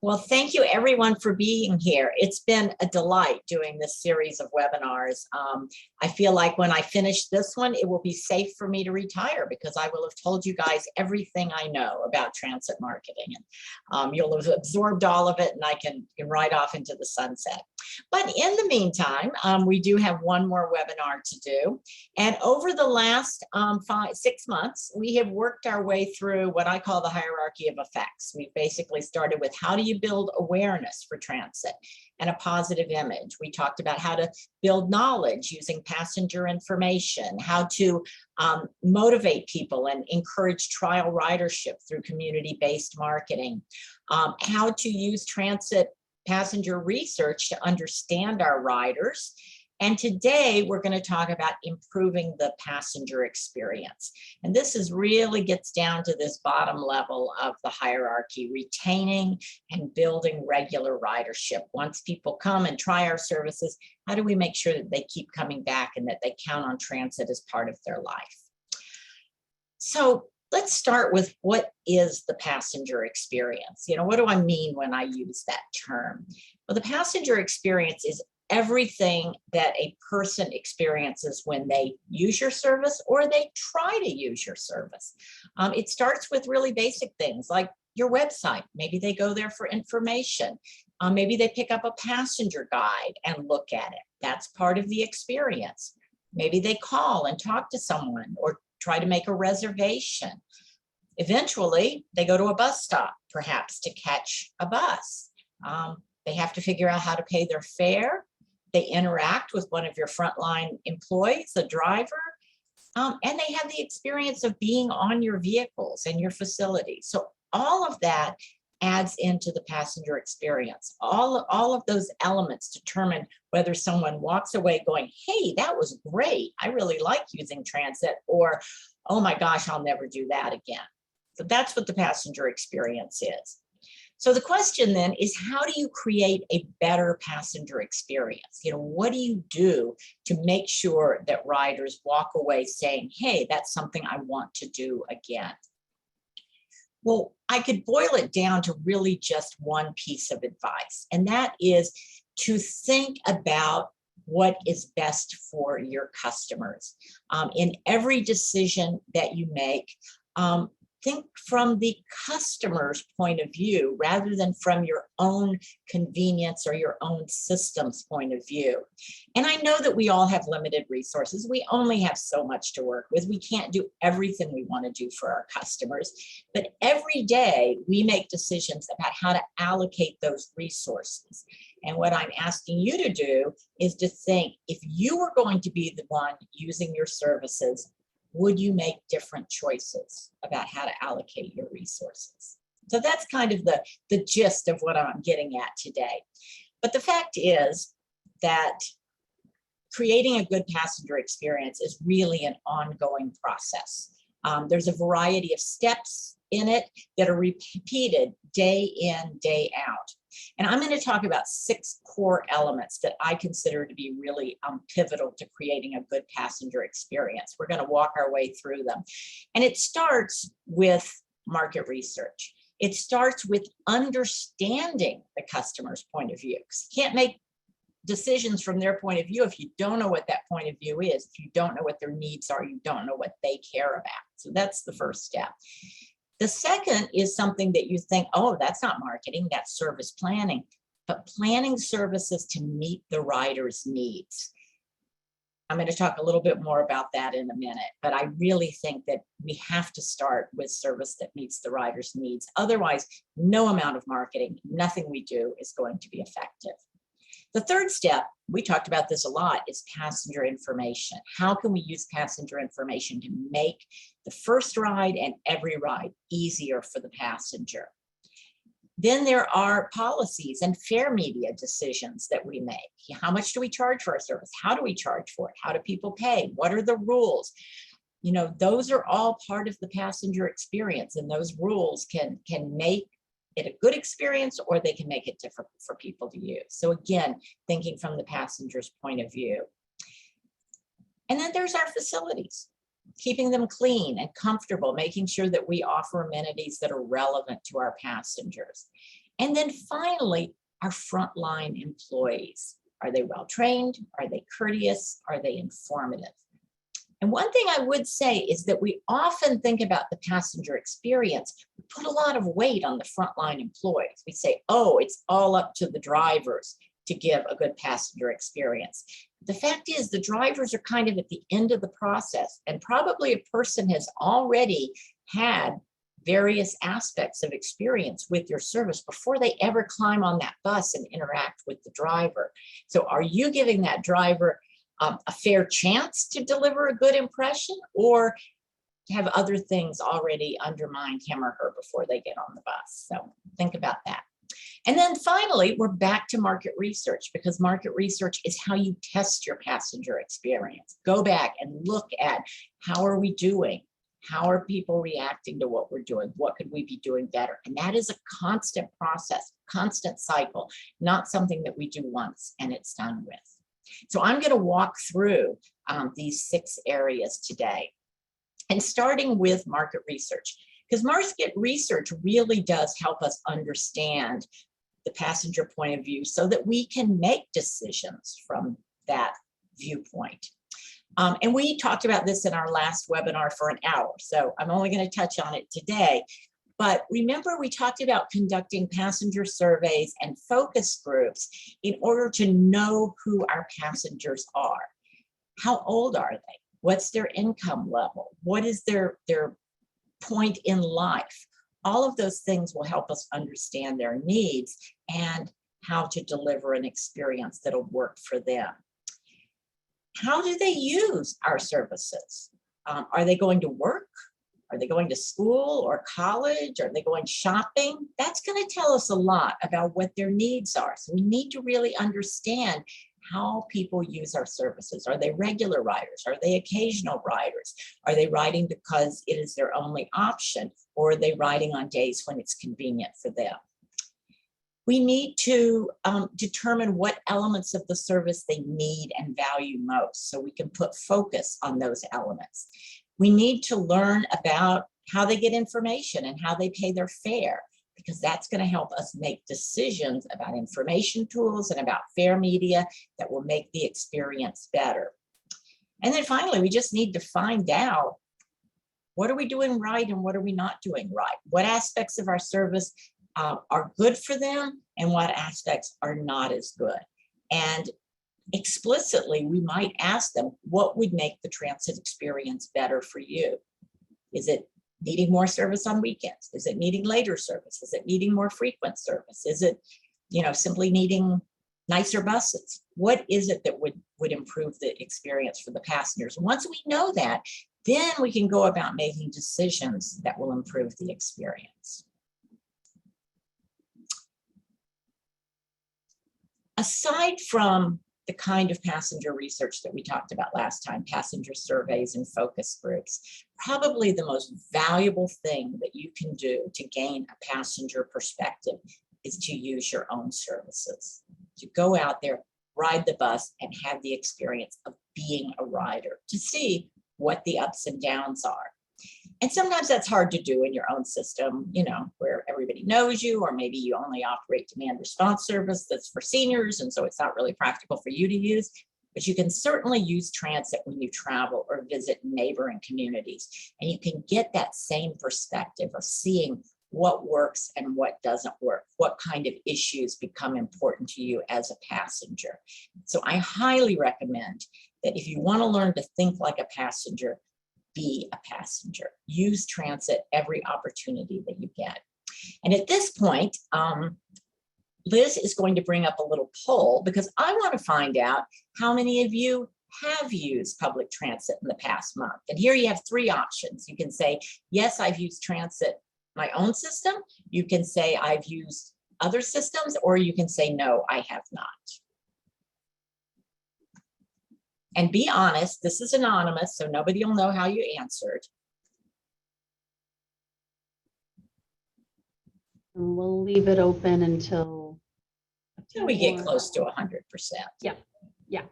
Well, thank you everyone for being here. It's been a delight doing this series of webinars. I feel like when I finish this one, it will be safe for me to retire because I will have told you guys everything I know about transit marketing. And you'll have absorbed all of it and I can ride off into the sunset. But in the meantime, we do have one more webinar to do. And over the last 6 months, we have worked our way through what I call the hierarchy of effects. We basically started with how do you build awareness for transit and a positive image. We talked about how to build knowledge using passenger information, how to motivate people and encourage trial ridership through community-based marketing, how to use transit passenger research to understand our riders. And today we're going to talk about improving the passenger experience. And this really gets down to this bottom level of the hierarchy, retaining and building regular ridership. Once people come and try our services, how do we make sure that they keep coming back and that they count on transit as part of their life? So let's start with what is the passenger experience? What do I mean when I use that term? Well, the passenger experience is everything that a person experiences when they use your service or they try to use your service. It starts with really basic things like your website. Maybe they go there for information. Maybe they pick up a passenger guide and look at it. That's part of the experience. Maybe they call and talk to someone or try to make a reservation. Eventually, they go to a bus stop, perhaps to catch a bus. They have to figure out how to pay their fare. They interact with one of your frontline employees, a driver, and they have the experience of being on your vehicles and your facilities. So all of that adds into the passenger experience. All of those elements determine whether someone walks away going, hey, that was great. I really like using transit, or, oh my gosh, I'll never do that again. So that's what the passenger experience is. So the question then is, how do you create a better passenger experience? What do you do to make sure that riders walk away saying, hey, that's something I want to do again? Well, I could boil it down to really just one piece of advice, and that is to think about what is best for your customers. In every decision that you make, think from the customer's point of view rather than from your own convenience or your own system's point of view. And I know that we all have limited resources. We only have so much to work with. We can't do everything we want to do for our customers. But every day we make decisions about how to allocate those resources. And what I'm asking you to do is to think, if you were going to be the one using your services, would you make different choices about how to allocate your resources? So that's kind of the gist of what I'm getting at today. But the fact is that creating a good passenger experience is really an ongoing process. There's a variety of steps in it that are repeated day in, day out. And I'm going to talk about 6 core elements that I consider to be really pivotal to creating a good passenger experience. We're going to walk our way through them. And it starts with market research. It starts with understanding the customer's point of view. Because you can't make decisions from their point of view if you don't know what that point of view is. If you don't know what their needs are, you don't know what they care about. So that's the first step. The second is something that you think, oh, that's not marketing, that's service planning. But planning services to meet the rider's needs. I'm going to talk a little bit more about that in a minute, but I really think that we have to start with service that meets the rider's needs. Otherwise, no amount of marketing, nothing we do is going to be effective. The third step, we talked about this a lot, is passenger information. How can we use passenger information to make the first ride and every ride easier for the passenger? Then there are policies and fare media decisions that we make. How much do we charge for our service? How do we charge for it? How do people pay? What are the rules? Those are all part of the passenger experience, and those rules can make it a good experience, or they can make it difficult for people to use. So again, thinking from the passenger's point of view. And then there's our facilities, keeping them clean and comfortable, making sure that we offer amenities that are relevant to our passengers. And then finally, our frontline employees. Are they well trained? Are they courteous? Are they informative? And one thing I would say is that we often think about the passenger experience. We put a lot of weight on the frontline employees. We say, oh, it's all up to the drivers to give a good passenger experience. The fact is, the drivers are kind of at the end of the process, and probably a person has already had various aspects of experience with your service before they ever climb on that bus and interact with the driver. So are you giving that driver a fair chance to deliver a good impression, or have other things already undermined him or her before they get on the bus? So think about that. And then finally, we're back to market research, because market research is how you test your passenger experience. Go back and look at, how are we doing? How are people reacting to what we're doing? What could we be doing better? And that is a constant process, constant cycle, not something that we do once and it's done with. So I'm going to walk through these 6 areas today, and starting with market research, because market research really does help us understand the passenger point of view so that we can make decisions from that viewpoint. And we talked about this in our last webinar for an hour, so I'm only going to touch on it today. But remember, we talked about conducting passenger surveys and focus groups in order to know who our passengers are. How old are they? What's their income level? What is their point in life? All of those things will help us understand their needs and how to deliver an experience that'll work for them. How do they use our services? Are they going to work? Are they going to school or college? Are they going shopping? That's going to tell us a lot about what their needs are. So we need to really understand how people use our services. Are they regular riders? Are they occasional riders? Are they riding because it is their only option? Or are they riding on days when it's convenient for them? We need to determine what elements of the service they need and value most, so we can put focus on those elements. We need to learn about how they get information and how they pay their fare, because that's going to help us make decisions about information tools and about fare media that will make the experience better. And then finally, we just need to find out, what are we doing right and what are we not doing right? What aspects of our service are good for them and what aspects are not as good? And explicitly, we might ask them, what would make the transit experience better for you? Is it needing more service on weekends? Is it needing later service? Is it needing more frequent service? Is it, simply needing nicer buses? What is it that would improve the experience for the passengers? Once we know that, then we can go about making decisions that will improve the experience. Aside from the kind of passenger research that we talked about last time, passenger surveys and focus groups, probably the most valuable thing that you can do to gain a passenger perspective is to use your own services. To go out there, ride the bus, and have the experience of being a rider, to see what the ups and downs are. And sometimes that's hard to do in your own system, where everybody knows you, or maybe you only operate demand response service that's for seniors, and so it's not really practical for you to use. But you can certainly use transit when you travel or visit neighboring communities, and you can get that same perspective of seeing what works and what doesn't work, what kind of issues become important to you as a passenger. So I highly recommend that if you want to learn to think like a passenger, be a passenger. Use transit every opportunity that you get. And at this point, Liz is going to bring up a little poll, because I want to find out how many of you have used public transit in the past month. And here you have 3 options. You can say, yes, I've used transit, my own system. You can say, I've used other systems, or you can say, no, I have not. And be honest, this is anonymous, so nobody will know how you answered. And we'll leave it open until we get close to 100%. Yeah.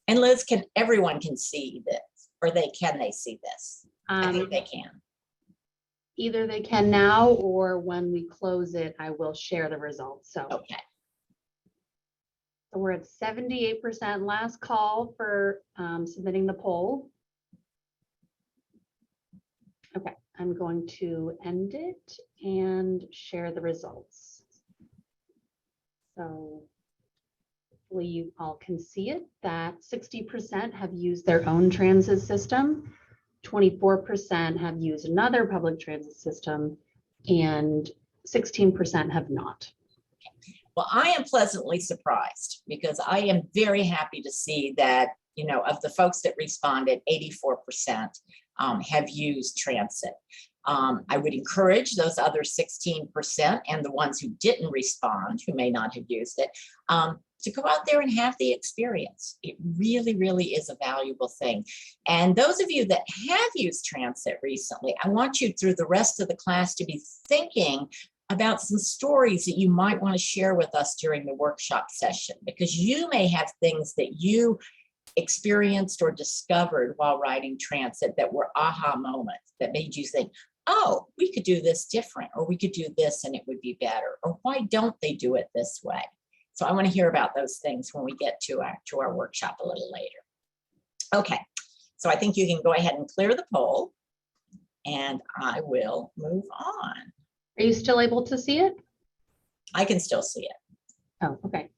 And Liz, everyone can see this, or can they see this? I think they can. Either they can now, or when we close it, I will share the results. So, Okay. so we're at 78% last call for submitting the poll. Okay, I'm going to end it and share the results. So hopefully you all can see it, that 60% have used their own transit system, 24% have used another public transit system, and 16% have not. Well, I am pleasantly surprised because I am very happy to see that, you know, of the folks that responded, 84% have used transit. I would encourage those other 16% and the ones who didn't respond, who may not have used it, to go out there and have the experience. It really, really is a valuable thing. And those of you that have used transit recently, I want you through the rest of the class to be thinking about some stories that you might want to share with us during the workshop session, because you may have things that you experienced or discovered while riding transit that were aha moments that made you think, oh, we could do this different, or we could do this and it would be better, or why don't they do it this way? So I want to hear about those things when we get to our workshop a little later. Okay, so I think you can go ahead and clear the poll and I will move on. Are you still able to see it? I can still see it. Oh, okay.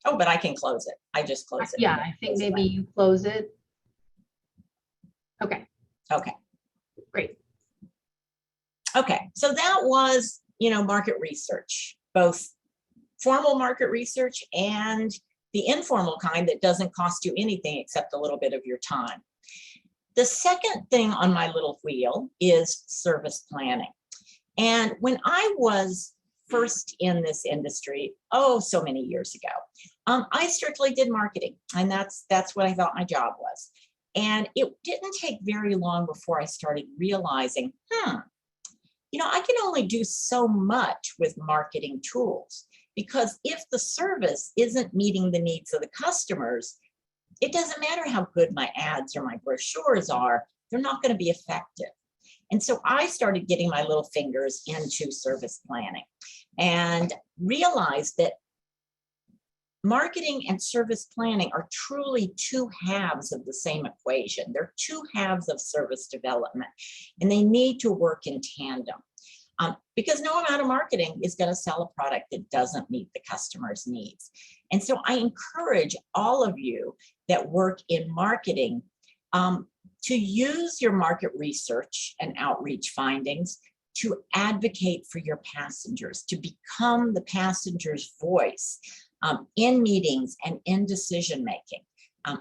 Oh, but I can close it. I just close it. Yeah, I think maybe you close it. Okay. Okay. Great. Okay, so that was, you know, market research, both formal market research and the informal kind that doesn't cost you anything except a little bit of your time. The second thing on my little wheel is service planning. And when I was first in this industry, oh, so many years ago, I strictly did marketing, and that's what I thought my job was. And it didn't take very long before I started realizing, you know, I can only do so much with marketing tools, because if the service isn't meeting the needs of the customers, it doesn't matter how good my ads or my brochures are, they're not going to be effective. And so I started getting my little fingers into service planning and realized that marketing and service planning are truly two halves of the same equation. They're two halves of service development, and they need to work in tandem. Because no amount of marketing is going to sell a product that doesn't meet the customer's needs. And so I encourage all of you that work in marketing to use your market research and outreach findings to advocate for your passengers, to become the passenger's voice in meetings and in decision making.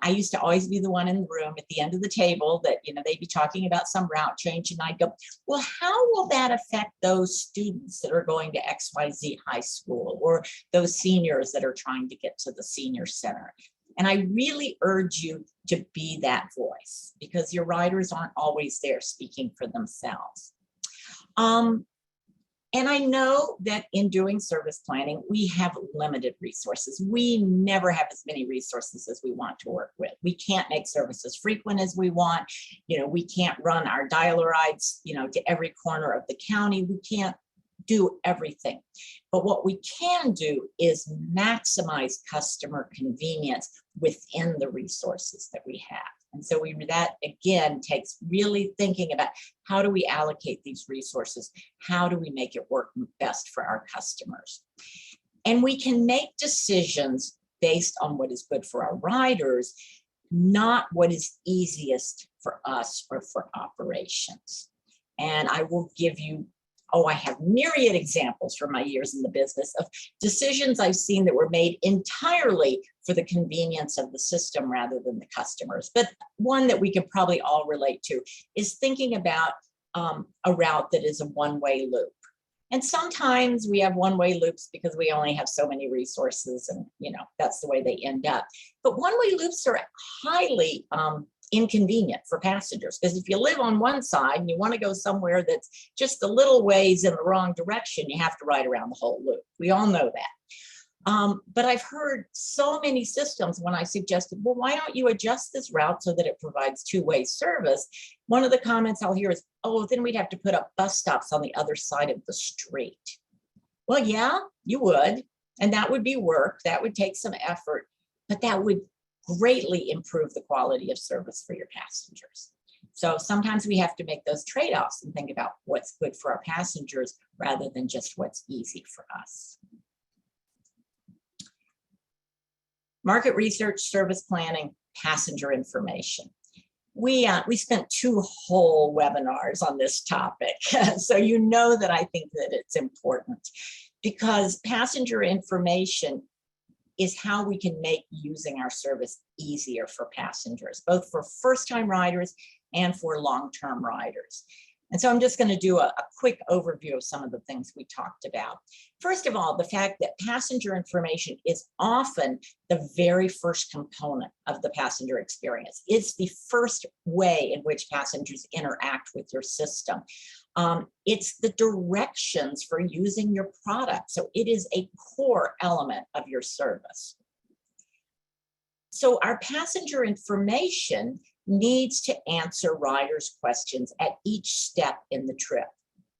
I used to always be the one in the room at the end of the table that, you know, they'd be talking about some route change, and I'd go, well, how will that affect those students that are going to XYZ high school, or those seniors that are trying to get to the senior center? And I really urge you to be that voice, because your riders aren't always there speaking for themselves. And I know that in doing service planning, we have limited resources. We never have as many resources as we want to work with. We can't make services frequent as we want. You know, we can't run our dial-a-rides, you know, to every corner of the county. We can't do everything. But what we can do is maximize customer convenience within the resources that we have. And so that again takes really thinking about, how do we allocate these resources? How do we make it work best for our customers? And we can make decisions based on what is good for our riders, not what is easiest for us or for operations. And I will give you, I have myriad examples from my years in the business of decisions I've seen that were made entirely for the convenience of the system rather than the customers. But one that we can probably all relate to is thinking about a route that is a one-way loop. And sometimes we have one-way loops because we only have so many resources, and you know, that's the way they end up. But one-way loops are highly inconvenient for passengers, because if you live on one side and you want to go somewhere that's just a little ways in the wrong direction, you have to ride around the whole loop. We all know that. But I've heard so many systems when I suggested, well, why don't you adjust this route so that it provides two-way service? One of the comments I'll hear is, oh, then we'd have to put up bus stops on the other side of the street. Well, yeah, you would. And that would be work. That would take some effort, but that would greatly improve the quality of service for your passengers. So sometimes we have to make those trade-offs and think about what's good for our passengers rather than just what's easy for us. Market research, service planning, passenger information. We spent 2 whole webinars on this topic. So you know that I think that it's important because passenger information is how we can make using our service easier for passengers, both for first-time riders and for long-term riders. And so I'm just going to do a quick overview of some of the things we talked about. First of all, the fact that passenger information is often the very first component of the passenger experience. It's the first way in which passengers interact with your system. It's the directions for using your product. So it is a core element of your service. So our passenger information needs to answer riders' questions at each step in the trip.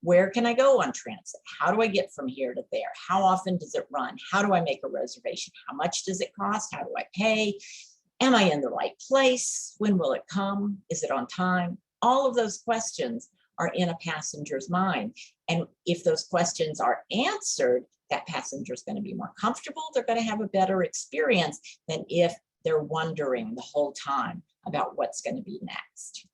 Where can I go on transit? How do I get from here to there? How often does it run? How do I make a reservation? How much does it cost? How do I pay? Am I in the right place? When will it come? Is it on time? All of those questions are in a passenger's mind. And if those questions are answered, that passenger is going to be more comfortable. They're going to have a better experience than if they're wondering the whole time about what's going to be next.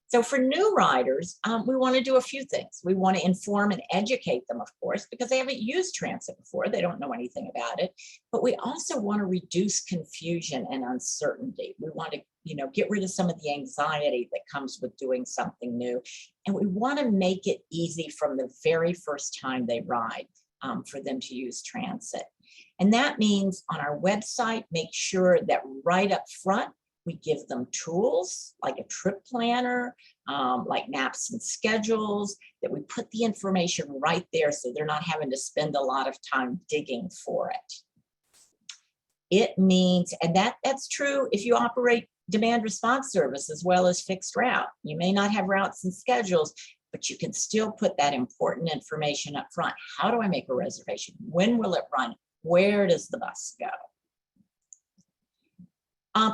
So for new riders, we want to do a few things. We want to inform and educate them, of course, because they haven't used transit before. They don't know anything about it. But we also want to reduce confusion and uncertainty. We want to, get rid of some of the anxiety that comes with doing something new. And we want to make it easy from the very first time they ride for them to use transit. And that means on our website, make sure that right up front, we give them tools like a trip planner, like maps and schedules, that we put the information right there so they're not having to spend a lot of time digging for it. It means, and that's true if you operate demand response service as well as fixed route. You may not have routes and schedules, but you can still put that important information up front. How do I make a reservation? When will it run? Where does the bus go?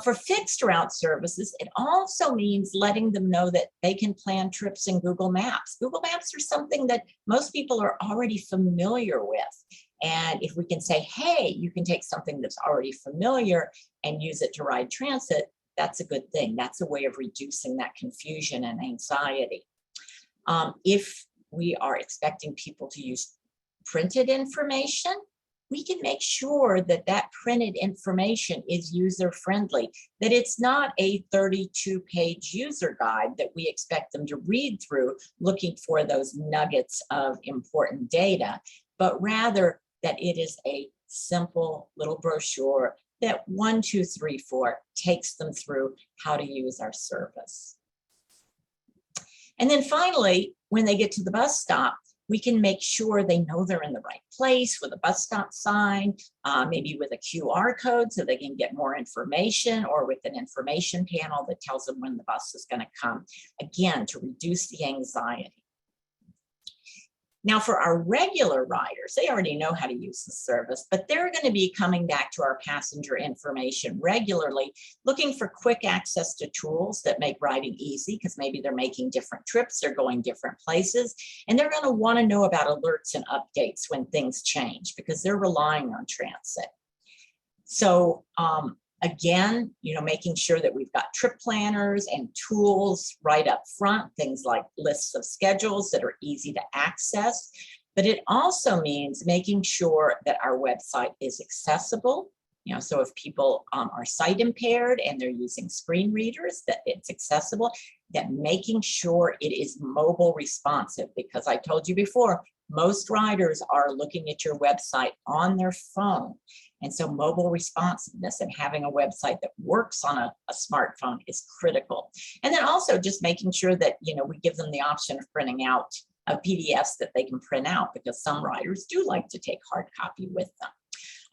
For fixed route services, it also means letting them know that they can plan trips in Google Maps. Google Maps are something that most people are already familiar with. And if we can say, hey, you can take something that's already familiar and use it to ride transit, that's a good thing. That's a way of reducing that confusion and anxiety. If we are expecting people to use printed information, we can make sure that that printed information is user-friendly, that it's not a 32-page user guide that we expect them to read through looking for those nuggets of important data, but rather that it is a simple little brochure that 1, 2, 3, 4 takes them through how to use our service. And then finally, when they get to the bus stop, we can make sure they know they're in the right place with a bus stop sign, maybe with a QR code so they can get more information, or with an information panel that tells them when the bus is going to come, again, to reduce the anxiety. Now, for our regular riders, they already know how to use the service, but they're going to be coming back to our passenger information regularly, looking for quick access to tools that make riding easy, because maybe they're making different trips, they're going different places, and they're going to want to know about alerts and updates when things change, because they're relying on transit. So, again, making sure that we've got trip planners and tools right up front, things like lists of schedules that are easy to access. But it also means making sure that our website is accessible. So if people are sight impaired and they're using screen readers, that it's accessible, that making sure it is mobile responsive, because I told you before, most riders are looking at your website on their phone. And so mobile responsiveness and having a website that works on a smartphone is critical. And then also just making sure that, we give them the option of printing out PDFs that they can print out, because some riders do like to take hard copy with them.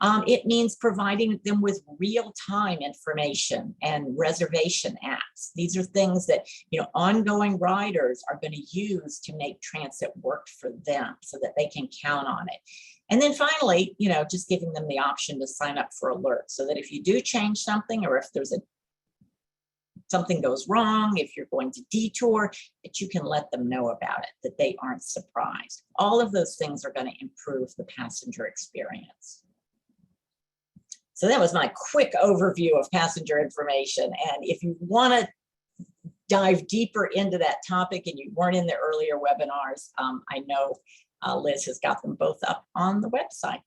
It means providing them with real-time information and reservation apps. These are things that, you know, ongoing riders are going to use to make transit work for them so that they can count on it. And then finally, you know, just giving them the option to sign up for alerts so that if you do change something, or if there's something goes wrong, if you're going to detour, that you can let them know about it, that they aren't surprised. All of those things are going to improve the passenger experience. So that was my quick overview of passenger information. And if you want to dive deeper into that topic and you weren't in the earlier webinars, I know Liz has got them both up on the website.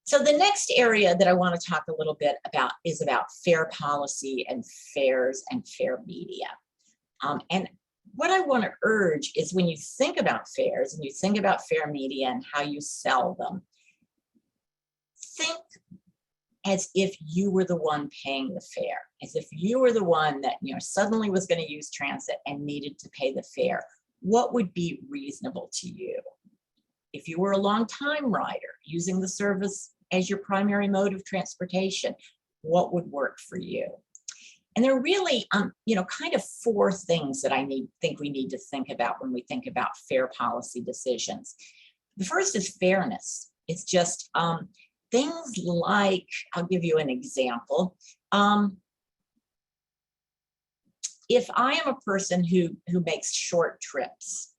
So the next area that I want to talk a little bit about is about fare policy and fares and fare media. And what I want to urge is when you think about fares and you think about fare media and how you sell them, think as if you were the one paying the fare, as if you were the one that, you know, suddenly was going to use transit and needed to pay the fare. What would be reasonable to you? If you were a long-time rider using the service as your primary mode of transportation, what would work for you? And there are really, you know, kind of four things that I think we need to think about when we think about fare policy decisions. The first is fairness. It's just things like, I'll give you an example. If I am a person who makes short trips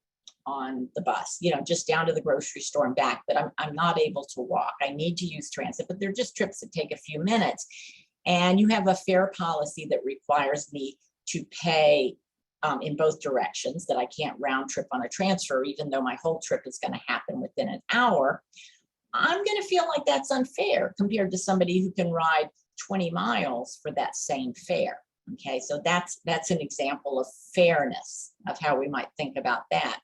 on the bus, you know, just down to the grocery store and back, but I'm not able to walk, I need to use transit, but they're just trips that take a few minutes. And you have a fare policy that requires me to pay in both directions, that I can't round trip on a transfer, even though my whole trip is going to happen within an hour. I'm going to feel like that's unfair compared to somebody who can ride 20 miles for that same fare. Okay, so that's an example of fairness, of how we might think about that.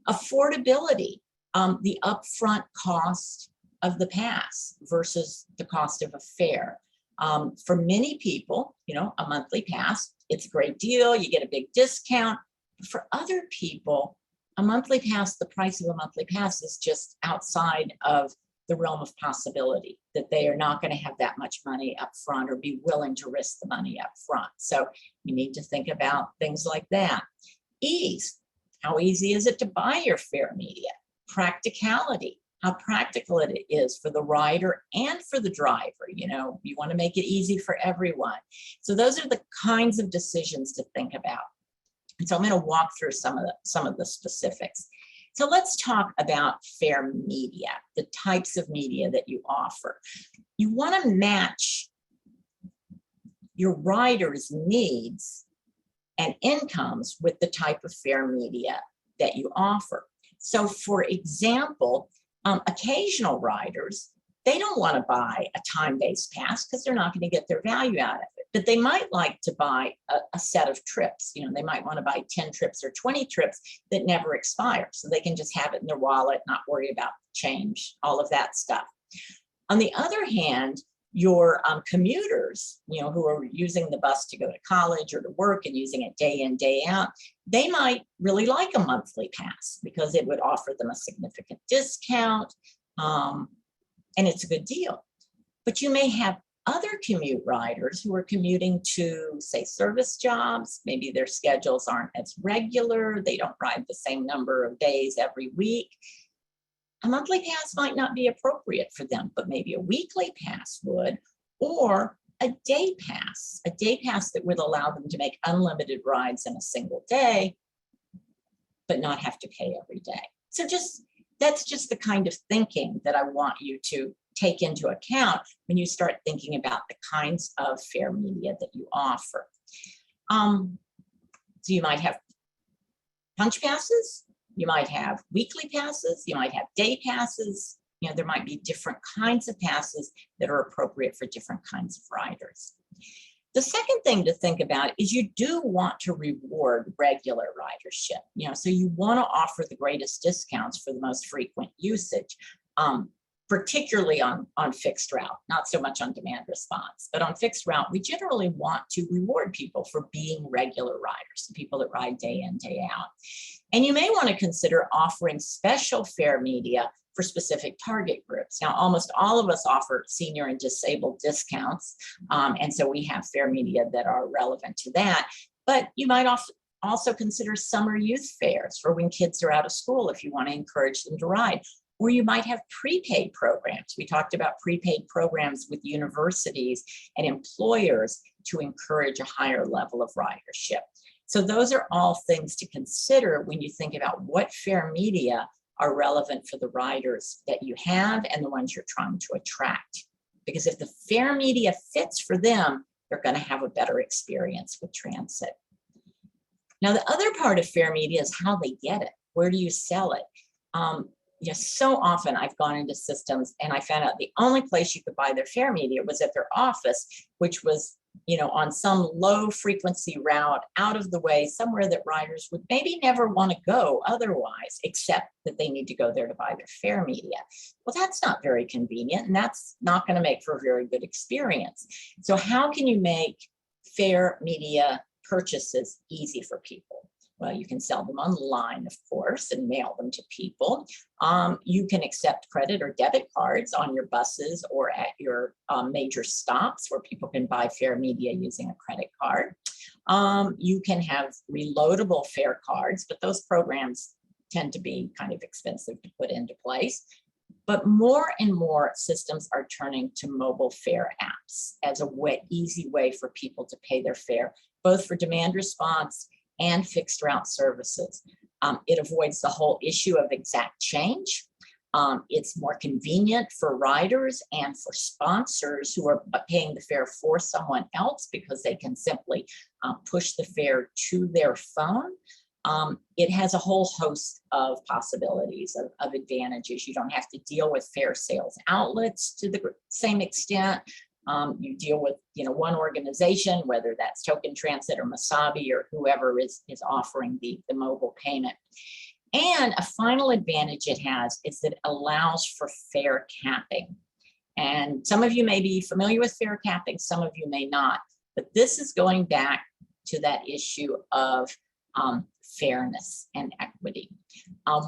Affordability, the upfront cost of the pass versus the cost of a fare. For many people, you know, a monthly pass, it's a great deal, you get a big discount. For other people, a monthly pass, the price of a monthly pass is just outside of the realm of possibility, that they are not going to have that much money up front or be willing to risk the money up front. So you need to think about things like that. Ease, how easy is it to buy your fare media? Practicality, how practical it is for the rider and for the driver. You know, you want to make it easy for everyone. So those are the kinds of decisions to think about. And so I'm going to walk through some of the specifics. So let's talk about fare media, the types of media that you offer. You want to match your rider's needs and incomes with the type of fare media that you offer. So for example, occasional riders, they don't want to buy a time-based pass because they're not going to get their value out of it. But they might like to buy a set of trips. You know, they might want to buy 10 trips or 20 trips that never expire, so they can just have it in their wallet, not worry about change, all of that stuff. On the other hand, your commuters, you know, who are using the bus to go to college or to work and using it day in, day out, they might really like a monthly pass because it would offer them a significant discount, and it's a good deal. But you may have other commute riders who are commuting to, say, service jobs. Maybe their schedules aren't as regular. They don't ride the same number of days every week. A monthly pass might not be appropriate for them, but maybe a weekly pass would, or a day pass that would allow them to make unlimited rides in a single day, but not have to pay every day. So that's just the kind of thinking that I want you to take into account when you start thinking about the kinds of fare media that you offer. So you might have punch passes, you might have weekly passes, you might have day passes. You know, there might be different kinds of passes that are appropriate for different kinds of riders. The second thing to think about is you do want to reward regular ridership. You know, so you want to offer the greatest discounts for the most frequent usage. Particularly on fixed route, not so much on demand response, but on fixed route, we generally want to reward people for being regular riders, the people that ride day in, day out. And you may want to consider offering special fare media for specific target groups. Now, almost all of us offer senior and disabled discounts, and so we have fare media that are relevant to that. But you might also consider summer youth fairs for when kids are out of school if you want to encourage them to ride. Or you might have prepaid programs. We talked about prepaid programs with universities and employers to encourage a higher level of ridership. So those are all things to consider when you think about what fare media are relevant for the riders that you have and the ones you're trying to attract. Because if the fare media fits for them, they're going to have a better experience with transit. Now, the other part of fare media is how they get it. Where do you sell it? So often I've gone into systems and I found out the only place you could buy their fare media was at their office, which was, on some low frequency route out of the way, somewhere that riders would maybe never want to go otherwise, except that they need to go there to buy their fare media. Well, that's not very convenient, and that's not going to make for a very good experience. So how can you make fare media purchases easy for people? Well, you can sell them online, of course, and mail them to people. You can accept credit or debit cards on your buses or at your major stops where people can buy fare media using a credit card. You can have reloadable fare cards, but those programs tend to be kind of expensive to put into place. But more and more systems are turning to mobile fare apps as a easy way for people to pay their fare, both for demand response and fixed route services. It avoids the whole issue of exact change. It's more convenient for riders and for sponsors who are paying the fare for someone else because they can simply push the fare to their phone. It has a whole host of possibilities of advantages. You don't have to deal with fare sales outlets to the same extent. You deal with, one organization, whether that's Token Transit or Masabi or whoever is offering the mobile payment. And a final advantage it has is that it allows for fare capping. And some of you may be familiar with fare capping, some of you may not, but this is going back to that issue of fairness and equity.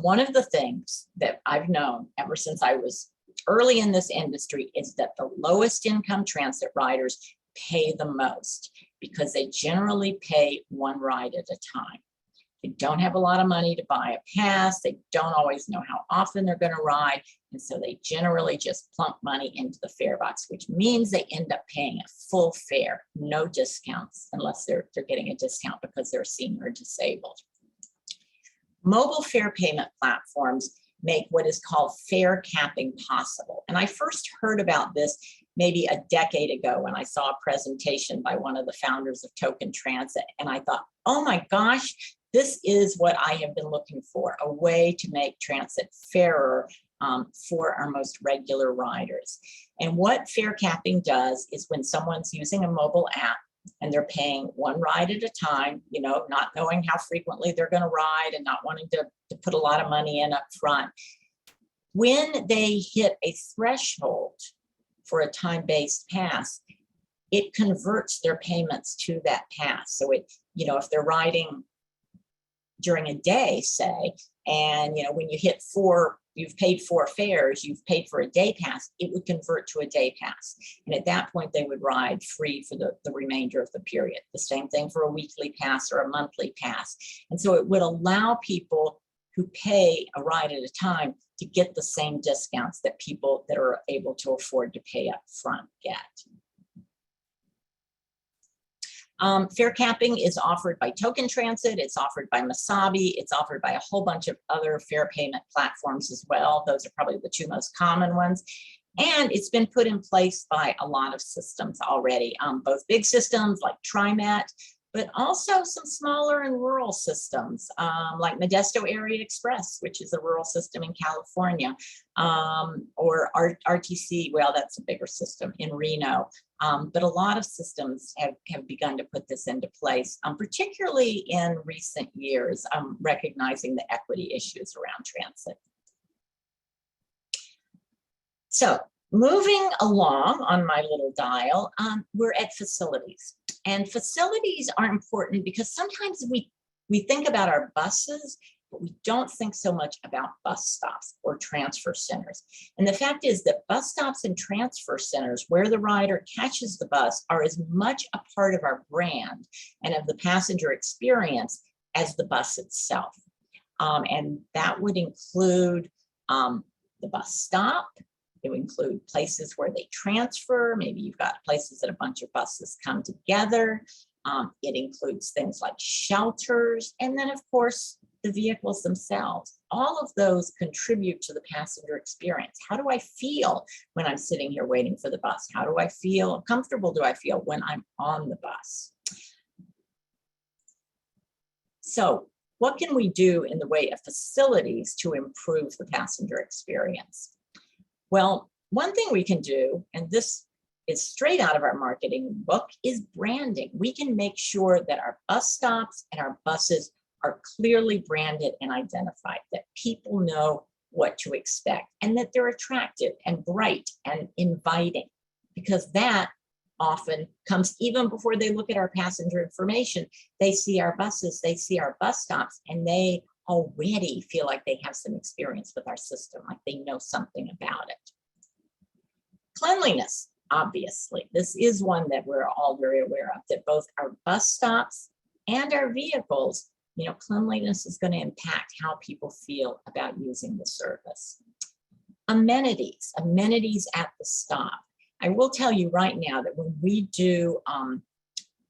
One of the things that I've known ever since I was early in this industry is that the lowest income transit riders pay the most because they generally pay one ride at a time. They don't have a lot of money to buy a pass. They don't always know how often they're going to ride. And so they generally just plunk money into the fare box, which means they end up paying a full fare, no discounts, unless they're getting a discount because they're senior or disabled. Mobile fare payment platforms make what is called fare capping possible. And I first heard about this maybe a decade ago when I saw a presentation by one of the founders of Token Transit. And I thought, oh my gosh, this is what I have been looking for, a way to make transit fairer for our most regular riders. And what fare capping does is when someone's using a mobile app and they're paying one ride at a time, not knowing how frequently they're going to ride and not wanting to put a lot of money in up front. When they hit a threshold for a time-based pass, it converts their payments to that pass. So if they're riding during a day, say, and when you hit you've paid 4 fares, you've paid for a day pass, it would convert to a day pass. And at that point, they would ride free for the remainder of the period. The same thing for a weekly pass or a monthly pass. And so it would allow people who pay a ride at a time to get the same discounts that people that are able to afford to pay up front get. Fare capping is offered by Token Transit, it's offered by Masabi, it's offered by a whole bunch of other fare payment platforms as well. Those are probably the 2 most common ones. And it's been put in place by a lot of systems already, both big systems like TriMet, but also some smaller and rural systems like Modesto Area Express, which is a rural system in California, or RTC, well, that's a bigger system in Reno. But a lot of systems have begun to put this into place, particularly in recent years, recognizing the equity issues around transit. So moving along on my little dial, we're at facilities. And facilities are important because sometimes we think about our buses but we don't think so much about bus stops or transfer centers. And the fact is that bus stops and transfer centers where the rider catches the bus are as much a part of our brand and of the passenger experience as the bus itself. And that would include the bus stop. It would include places where they transfer. Maybe you've got places that a bunch of buses come together. It includes things like shelters, and then of course, the vehicles themselves. All of those contribute to the passenger experience. How do I feel when I'm sitting here waiting for the bus? How do I feel? How comfortable do I feel when I'm on the bus? So what can we do in the way of facilities to improve the passenger experience? Well, one thing we can do, and this is straight out of our marketing book, is branding. We can make sure that our bus stops and our buses are clearly branded and identified, that people know what to expect, and that they're attractive and bright and inviting, because that often comes even before they look at our passenger information. They see our buses, they see our bus stops, and they already feel like they have some experience with our system, like they know something about it. Cleanliness, obviously. This is one that we're all very aware of, that both our bus stops and our vehicles, cleanliness is going to impact how people feel about using the service. Amenities at the stop. I will tell you right now that when we do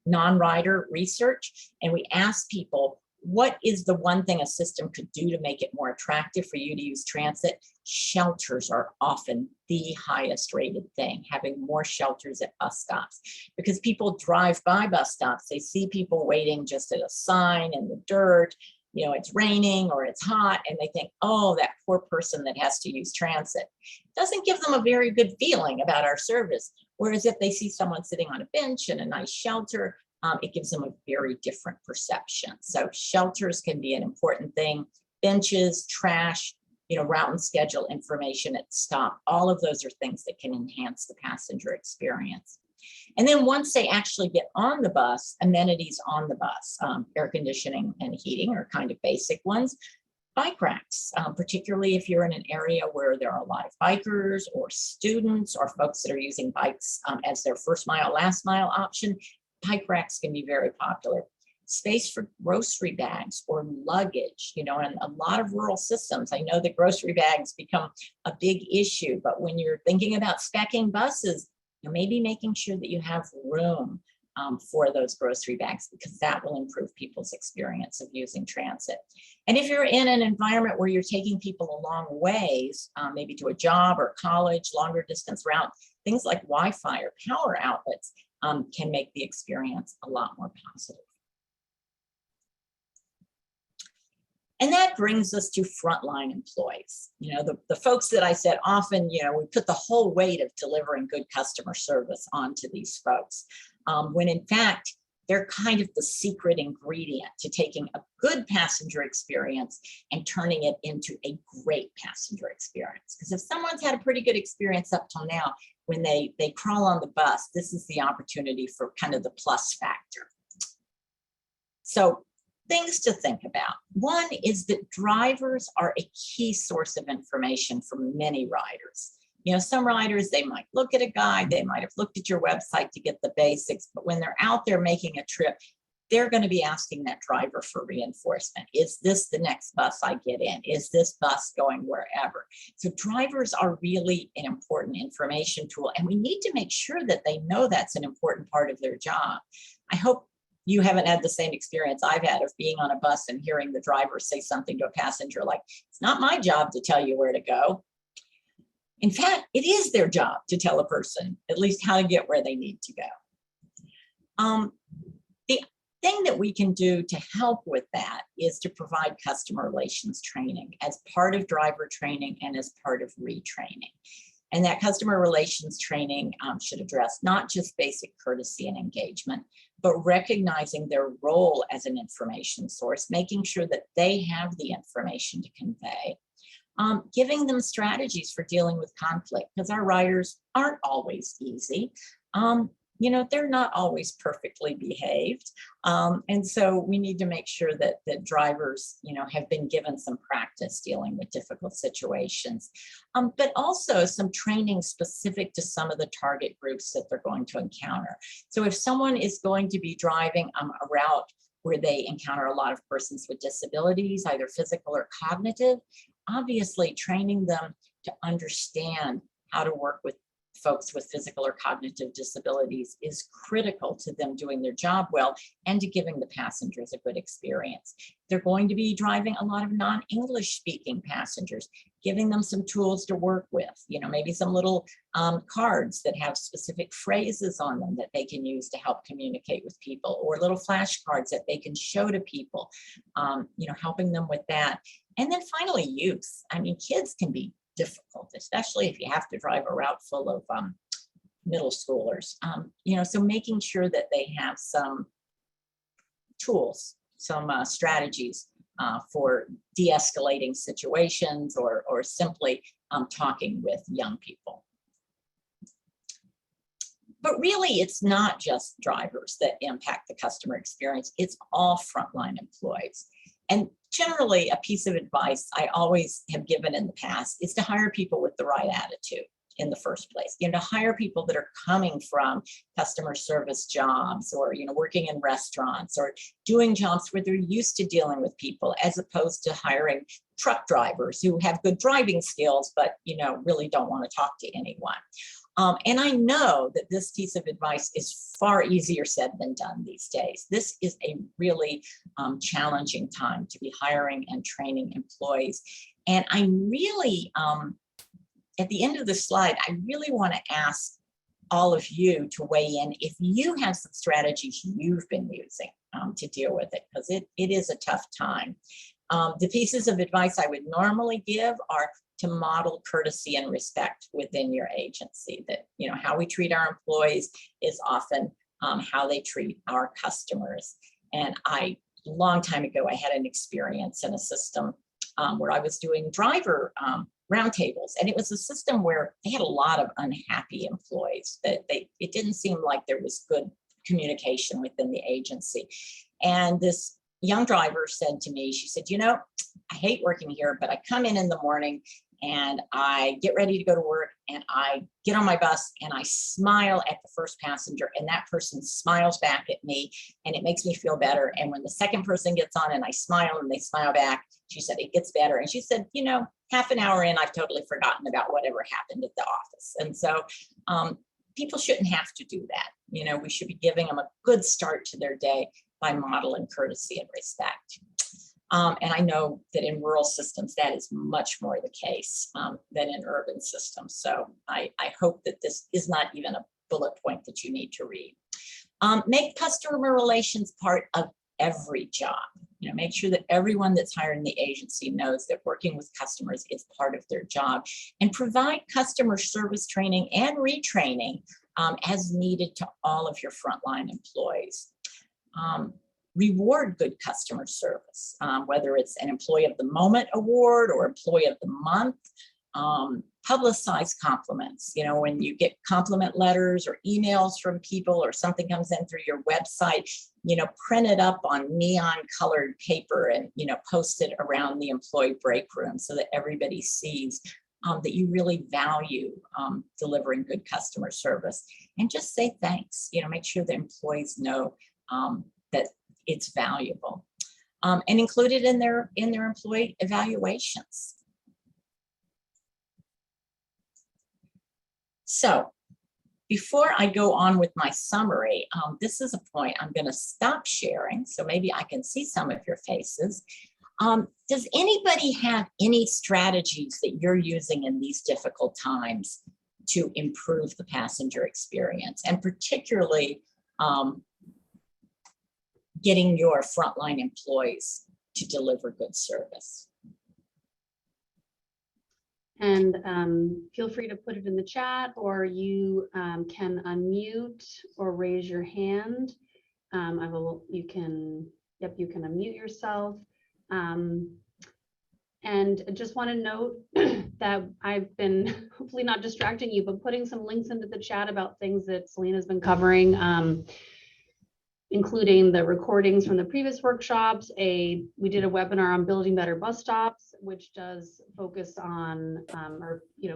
non-rider research and we ask people, what is the one thing a system could do to make it more attractive for you to use transit? Shelters are often the highest rated thing, having more shelters at bus stops, because people drive by bus stops. They see people waiting just at a sign in the dirt, it's raining or it's hot, and they think, oh, that poor person that has to use transit. It doesn't give them a very good feeling about our service. Whereas if they see someone sitting on a bench in a nice shelter, it gives them a very different perception. So shelters can be an important thing. Benches, trash, route and schedule information at the stop. All of those are things that can enhance the passenger experience. And then once they actually get on the bus, amenities on the bus, air conditioning and heating are kind of basic ones. Bike racks, particularly if you're in an area where there are a lot of bikers or students or folks that are using bikes as their first mile, last mile option. Bike racks can be very popular. Space for grocery bags or luggage, and a lot of rural systems, I know that grocery bags become a big issue, but when you're thinking about speccing buses, maybe making sure that you have room for those grocery bags, because that will improve people's experience of using transit. And if you're in an environment where you're taking people a long ways, maybe to a job or college, longer distance route, things like Wi-Fi or power outlets can make the experience a lot more positive. And that brings us to frontline employees. The folks that I said often, we put the whole weight of delivering good customer service onto these folks, when in fact, they're kind of the secret ingredient to taking a good passenger experience and turning it into a great passenger experience. Because if someone's had a pretty good experience up till now, when they crawl on the bus, this is the opportunity for kind of the plus factor. So things to think about. One is that drivers are a key source of information for many riders. Some riders, they might look at a guide, they might have looked at your website to get the basics, but when they're out there making a trip, they're going to be asking that driver for reinforcement. Is this the next bus I get in? Is this bus going wherever? So drivers are really an important information tool, and we need to make sure that they know that's an important part of their job. I hope you haven't had the same experience I've had of being on a bus and hearing the driver say something to a passenger like, it's not my job to tell you where to go. In fact, it is their job to tell a person at least how to get where they need to go. The thing that we can do to help with that is to provide customer relations training as part of driver training and as part of retraining. And that customer relations training should address not just basic courtesy and engagement, but recognizing their role as an information source, making sure that they have the information to convey, giving them strategies for dealing with conflict, because our riders aren't always easy. you know, they're not always perfectly behaved. And so we need to make sure that drivers, you know, have been given some practice dealing with difficult situations, but also some training specific to some of the target groups that they're going to encounter. So if someone is going to be driving a route where they encounter a lot of persons with disabilities, either physical or cognitive, obviously training them to understand how to work with folks with physical or cognitive disabilities is critical to them doing their job well and to giving the passengers a good experience. They're going to be driving a lot of non-English speaking passengers, giving them some tools to work with, you know, maybe some little cards that have specific phrases on them that they can use to help communicate with people, or little flashcards that they can show to people, you know, helping them with that. And then finally, youth. I mean, kids can be difficult, especially if you have to drive a route full of middle schoolers. You know, so making sure that they have some tools, some strategies for de-escalating situations, or simply talking with young people. But really, it's not just drivers that impact the customer experience. It's all frontline employees. And generally, a piece of advice I always have given in the past is to hire people with the right attitude in the first place. You know, to hire people that are coming from customer service jobs, or, you know, working in restaurants, or doing jobs where they're used to dealing with people, as opposed to hiring truck drivers who have good driving skills, but, you know, really don't want to talk to anyone. And I know that this piece of advice is far easier said than done these days. This is a really challenging time to be hiring and training employees. And I really, at the end of the slide, I really want to ask all of you to weigh in if you have some strategies you've been using to deal with it, because it is a tough time. The pieces of advice I would normally give are to model courtesy and respect within your agency. That, you know, how we treat our employees is often how they treat our customers. And a long time ago, I had an experience in a system where I was doing driver roundtables, and it was a system where they had a lot of unhappy employees. That it didn't seem like there was good communication within the agency. And this young driver said to me, she said, you know, I hate working here, but I come in the morning and I get ready to go to work, and I get on my bus and I smile at the first passenger, and that person smiles back at me, and it makes me feel better. And when the second person gets on and I smile and they smile back, she said, it gets better. And she said, you know, half an hour in, I've totally forgotten about whatever happened at the office. And so people shouldn't have to do that. You know, we should be giving them a good start to their day by modeling courtesy and respect. And I know that in rural systems, that is much more the case than in urban systems. So I hope that this is not even a bullet point that you need to read. Make customer relations part of every job. You know, make sure that everyone that's hired in the agency knows that working with customers is part of their job, and provide customer service training and retraining as needed to all of your frontline employees. Reward good customer service, whether it's an Employee of the Moment award or Employee of the Month. Publicize compliments. You know, when you get compliment letters or emails from people, or something comes in through your website, you know, print it up on neon colored paper and, you know, post it around the employee break room so that everybody sees that you really value delivering good customer service. And just say thanks. You know, make sure the employees know that it's valuable, and include it in their employee evaluations. So before I go on with my summary, this is a point I'm going to stop sharing, so maybe I can see some of your faces. Does anybody have any strategies that you're using in these difficult times to improve the passenger experience, and particularly getting your frontline employees to deliver good service? And feel free to put it in the chat, or you can unmute or raise your hand. You can unmute yourself. And And I just want to note that I've been hopefully not distracting you, but putting some links into the chat about things that Selena's been covering, including the recordings from the previous workshops. We did a webinar on building better bus stops, which does focus on,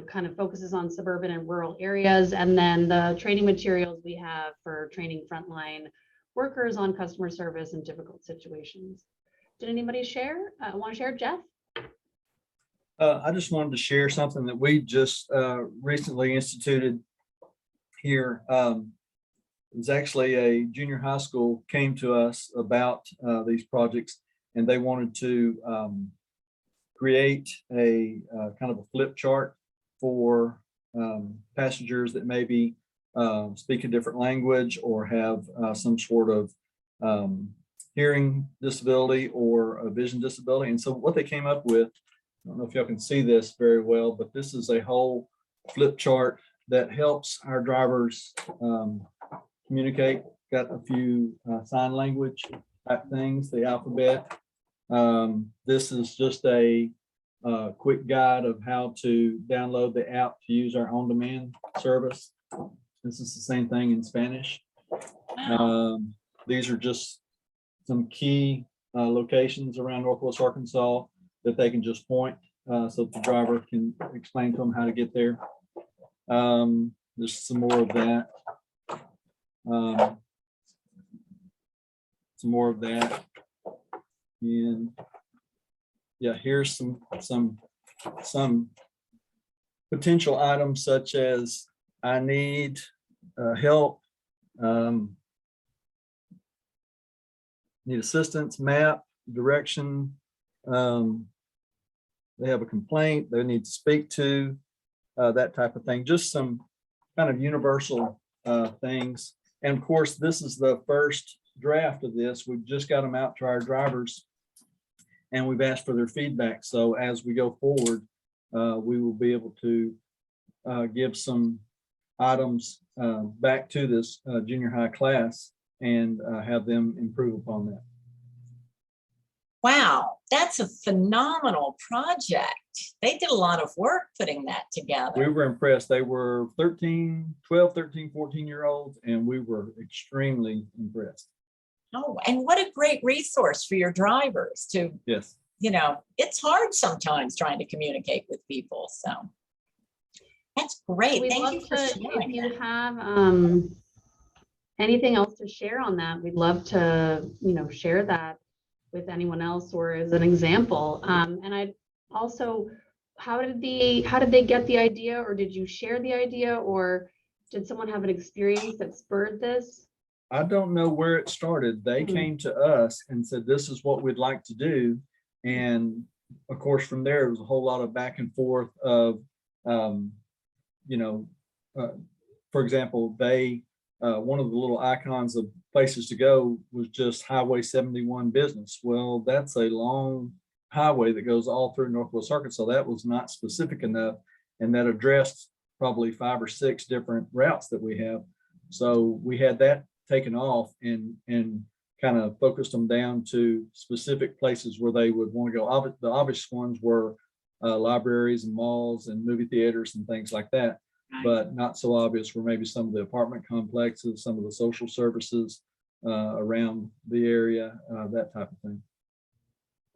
kind of focuses on suburban and rural areas. And then the training materials we have for training frontline workers on customer service in difficult situations. Did anybody share? Want to share, Jeff? I just wanted to share something that we just recently instituted here. It was actually a junior high school came to us about these projects, and they wanted to create a kind of a flip chart for passengers that maybe speak a different language or have some sort of hearing disability or a vision disability. And so what they came up with, I don't know if y'all can see this very well, but this is a whole flip chart that helps our drivers communicate. Got a few sign language type things, the alphabet. This is just a quick guide of how to download the app to use our on-demand service. This is the same thing in Spanish. These are just some key locations around Northwest Arkansas that they can just point so the driver can explain to them how to get there. There's some more of that. Some more of that. And yeah, here's some potential items such as I need help, need assistance, map, direction. They have a complaint they need to speak to, that type of thing. Just some kind of universal things. And of course, this is the first draft of this. We've just got them out to our drivers and we've asked for their feedback. So as we go forward, we will be able to give some items back to this junior high class and have them improve upon that. Wow, that's a phenomenal project. They did a lot of work putting that together. We were impressed. They were 12, 13, 14-year-olds, and we were extremely impressed. Oh, and what a great resource for your drivers to, yes, it's hard sometimes trying to communicate with people. So that's great. Thank you for sharing. If you have anything else to share on that, we'd love to, share that with anyone else or as an example. And I'd also, how did they get the idea, or did you share the idea, or did someone have an experience that spurred this? I don't know where it started. They came to us and said, this is what we'd like to do. And of course, from there, it was a whole lot of back and forth of, for example, one of the little icons of places to go was just Highway 71 business. Well, that's a long highway that goes all through Northwest Arkansas. That was not specific enough, and that addressed probably 5 or 6 different routes that we have. So we had that taken off and kind of focused them down to specific places where they would want to go. The obvious ones were libraries and malls and movie theaters and things like that. But not so obvious were maybe some of the apartment complexes, some of the social services around the area, that type of thing.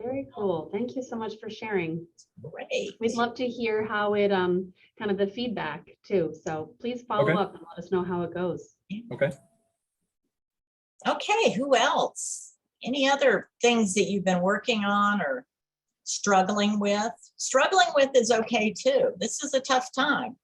Very cool. Thank you so much for sharing. Great. We'd love to hear how it, kind of the feedback too. So please follow up and let us know how it goes. Okay. Okay, who else? Any other things that you've been working on or struggling with? Struggling with is okay too. This is a tough time.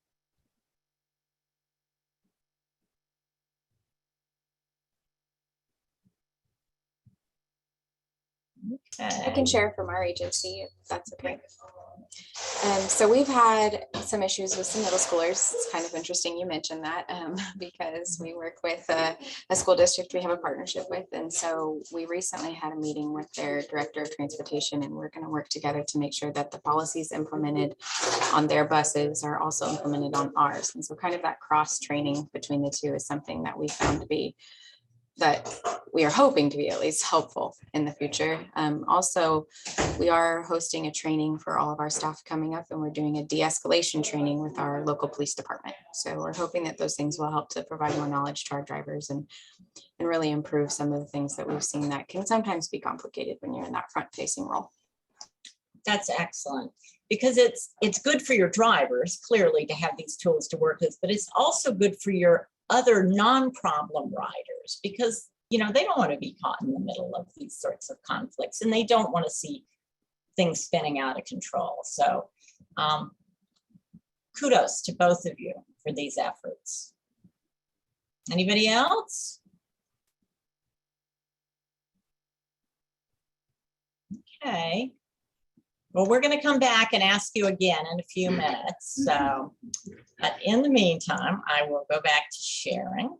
Okay. I can share from our agency if that's okay. So we've had some issues with some middle schoolers. It's kind of interesting you mentioned that because we work with a school district we have a partnership with. And so we recently had a meeting with their director of transportation, and we're going to work together to make sure that the policies implemented on their buses are also implemented on ours. And so kind of that cross training between the two is something that we found to be that we are hoping to be at least helpful in the future. Also, we are hosting a training for all of our staff coming up, and we're doing a de-escalation training with our local police department. So we're hoping that those things will help to provide more knowledge to our drivers and really improve some of the things that we've seen that can sometimes be complicated when you're in that front-facing role. That's excellent, because it's good for your drivers, clearly, to have these tools to work with, but it's also good for your other non-problem riders, because they don't want to be caught in the middle of these sorts of conflicts, and they don't want to see things spinning out of control. So kudos to both of you for these efforts. Anybody else? Okay. Well, we're going to come back and ask you again in a few minutes. So, but in the meantime, I will go back to sharing.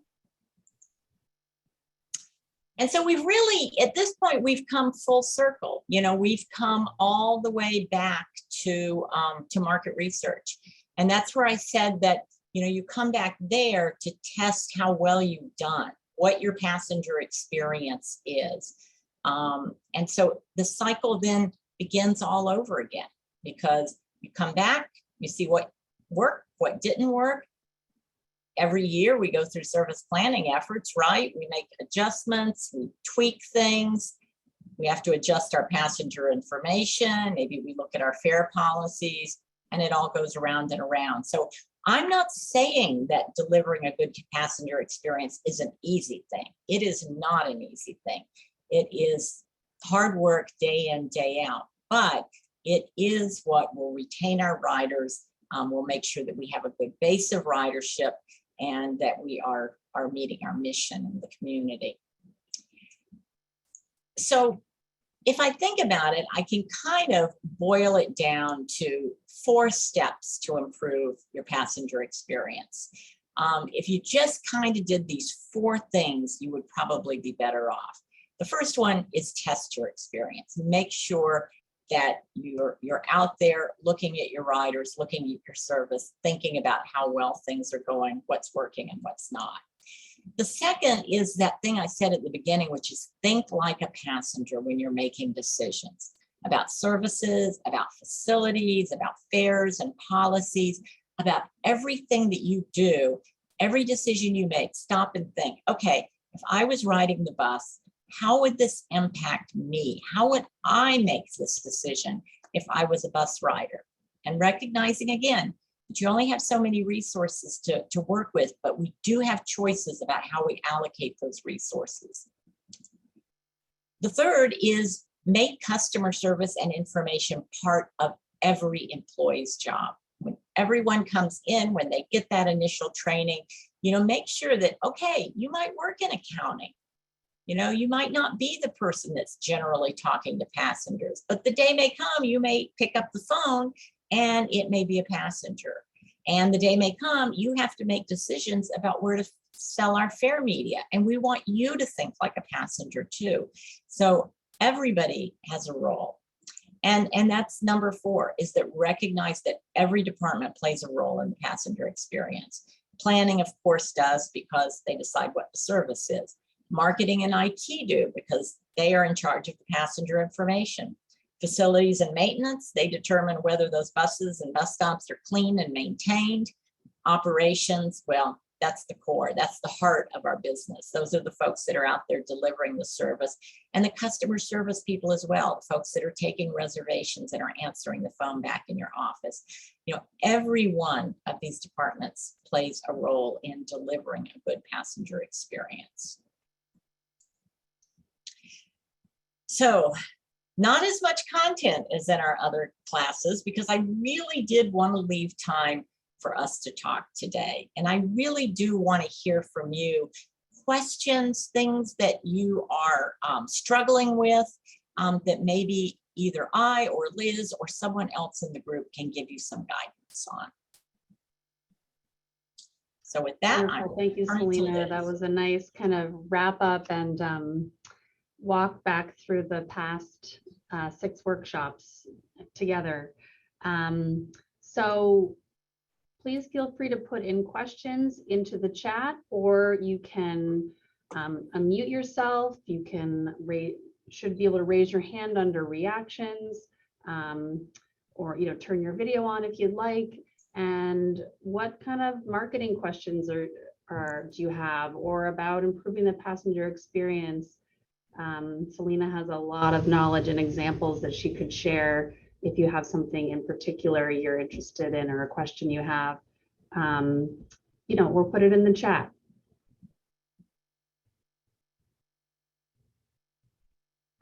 And so we've really, at this point, we've come full circle. We've come all the way back to market research. And that's where I said that, you come back there to test how well you've done, what your passenger experience is. And so the cycle then begins all over again, because you come back, you see what worked, what didn't work. Every year we go through service planning efforts, right? We make adjustments, we tweak things. We have to adjust our passenger information. Maybe we look at our fare policies, and it all goes around and around. So I'm not saying that delivering a good passenger experience is an easy thing. It is not an easy thing. It is hard work day in, day out, but it is what will retain our riders. We'll make sure that we have a good base of ridership and that we are meeting our mission in the community. So if I think about it, I can kind of boil it down to 4 steps to improve your passenger experience. If you just kind of did these 4 things, you would probably be better off. The first one is test your experience. Make sure that you're out there looking at your riders, looking at your service, thinking about how well things are going, what's working and what's not. The second is that thing I said at the beginning, which is think like a passenger when you're making decisions about services, about facilities, about fares and policies, about everything that you do, every decision you make. Stop and think, okay, if I was riding the bus, how would this impact me? How would I make this decision if I was a bus rider? And recognizing again, that you only have so many resources to work with, but we do have choices about how we allocate those resources. The third is make customer service and information part of every employee's job. When everyone comes in, when they get that initial training, make sure that, okay, you might work in accounting. You might not be the person that's generally talking to passengers, but the day may come, you may pick up the phone and it may be a passenger. And the day may come, you have to make decisions about where to sell our fare media. And we want you to think like a passenger too. So everybody has a role. And that's number 4, is that recognize that every department plays a role in the passenger experience. Planning, of course, does, because they decide what the service is. Marketing and IT do, because they are in charge of the passenger information. Facilities and maintenance, they determine whether those buses and bus stops are clean and maintained. Operations, well, that's the core, that's the heart of our business. Those are the folks that are out there delivering the service, and the customer service people as well, the folks that are taking reservations and are answering the phone back in your office. Every one of these departments plays a role in delivering a good passenger experience. So, not as much content as in our other classes, because I really did want to leave time for us to talk today. And I really do want to hear from you, questions, things that you are struggling with, that maybe either I or Liz or someone else in the group can give you some guidance on. So with that, thank you, Selena. That was a nice kind of wrap up and walk back through the past 6 workshops together. So please feel free to put in questions into the chat, or you can unmute yourself. You can should be able to raise your hand under reactions, or turn your video on if you'd like. And what kind of marketing questions do you have, or about improving the passenger experience? Selena has a lot of knowledge and examples that she could share if you have something in particular you're interested in or a question you have. Or put it in the chat.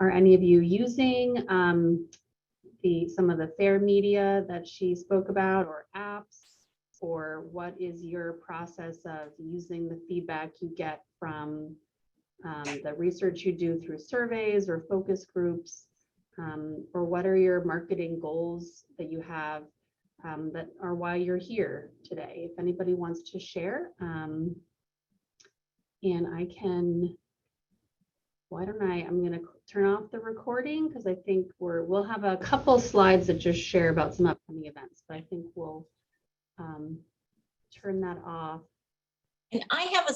Are any of you using some of the FAIR media that she spoke about, or apps? Or what is your process of using the feedback you get from the research you do through surveys or focus groups? Or what are your marketing goals that you have that are why you're here today? If anybody wants to share, and I can, I'm going to turn off the recording because I think we'll have a couple slides that just share about some upcoming events, but I think we'll turn that off. And I have a